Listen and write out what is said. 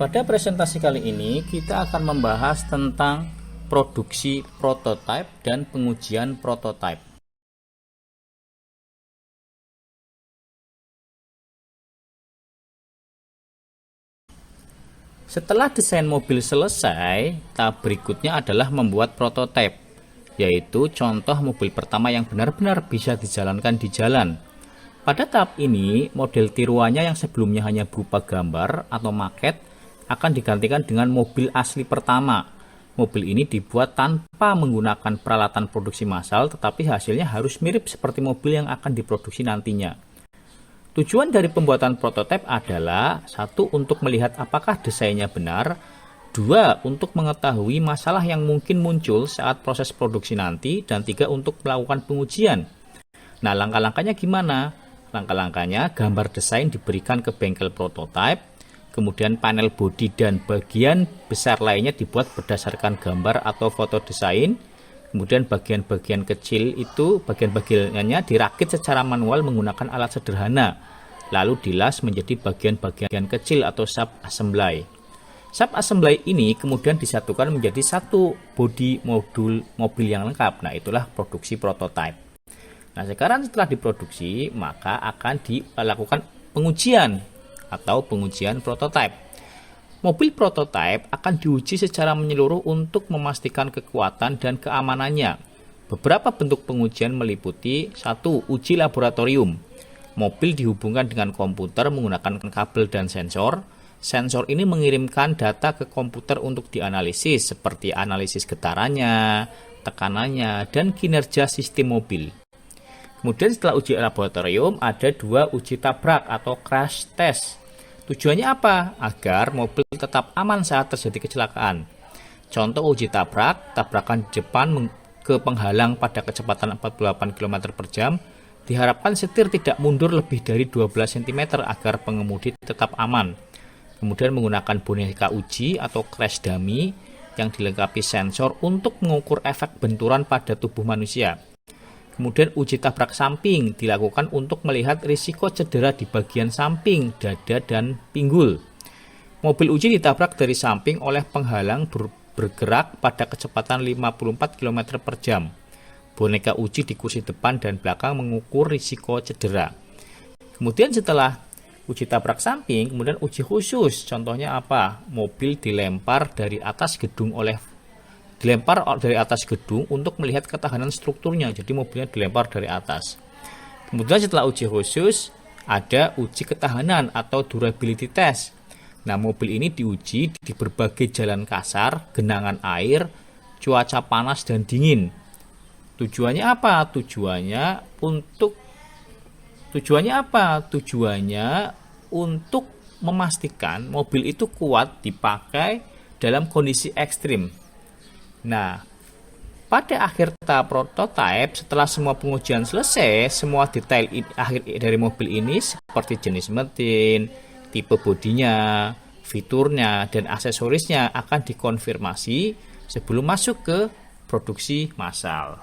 Pada presentasi kali ini kita akan membahas tentang produksi prototipe dan pengujian prototipe. Setelah desain mobil selesai, tahap berikutnya adalah membuat prototipe, yaitu contoh mobil pertama yang benar-benar bisa dijalankan di jalan. Pada tahap ini, model tiruannya yang sebelumnya hanya berupa gambar atau maket akan digantikan dengan mobil asli pertama. Mobil ini dibuat tanpa menggunakan peralatan produksi massal, tetapi hasilnya harus mirip seperti mobil yang akan diproduksi nantinya. Tujuan dari pembuatan prototipe adalah 1. Untuk melihat apakah desainnya benar, 2. Untuk mengetahui masalah yang mungkin muncul saat proses produksi nanti, dan 3. Untuk melakukan pengujian. Nah, langkah-langkahnya gimana? Langkah-langkahnya, gambar desain diberikan ke bengkel prototipe, kemudian panel bodi dan bagian besar lainnya dibuat berdasarkan gambar atau foto desain. Kemudian bagian-bagian kecil itu, bagian-bagiannya dirakit secara manual menggunakan alat sederhana, lalu dilas menjadi bagian-bagian kecil atau sub-assembly. Sub-assembly ini kemudian disatukan menjadi satu bodi modul mobil yang lengkap. Nah, itulah produksi prototipe. Nah, sekarang setelah diproduksi, maka akan dilakukan pengujian atau pengujian prototipe. Mobil prototipe akan diuji secara menyeluruh untuk memastikan kekuatan dan keamanannya. Beberapa bentuk pengujian meliputi 1. Uji laboratorium. Mobil dihubungkan dengan komputer menggunakan kabel dan sensor. Sensor ini mengirimkan data ke komputer untuk dianalisis, seperti analisis getarannya, tekanannya, dan kinerja sistem mobil. Kemudian setelah uji laboratorium, ada 2 uji tabrak atau crash test. Tujuannya apa? Agar mobil tetap aman saat terjadi kecelakaan. Contoh uji tabrak, tabrakan di depan ke penghalang pada kecepatan 48 km per jam, diharapkan setir tidak mundur lebih dari 12 cm agar pengemudi tetap aman. Kemudian menggunakan boneka uji atau crash dummy yang dilengkapi sensor untuk mengukur efek benturan pada tubuh manusia. Kemudian uji tabrak samping dilakukan untuk melihat risiko cedera di bagian samping, dada, dan pinggul. Mobil uji ditabrak dari samping oleh penghalang bergerak pada kecepatan 54 km per jam. Boneka uji di kursi depan dan belakang mengukur risiko cedera. Kemudian setelah uji tabrak samping, kemudian uji khusus. Contohnya apa? Mobil dilempar dari atas gedung untuk melihat ketahanan strukturnya. Jadi mobilnya dilempar dari atas. Kemudian setelah uji khusus, ada uji ketahanan atau durability test. Nah, mobil ini diuji di berbagai jalan kasar, genangan air, cuaca panas dan dingin. Tujuannya apa? Tujuannya untuk memastikan mobil itu kuat dipakai dalam kondisi ekstrim. Nah, pada akhir tahap prototipe, setelah semua pengujian selesai, semua detail akhir dari mobil ini seperti jenis mesin, tipe bodinya, fiturnya, dan aksesorisnya akan dikonfirmasi sebelum masuk ke produksi massal.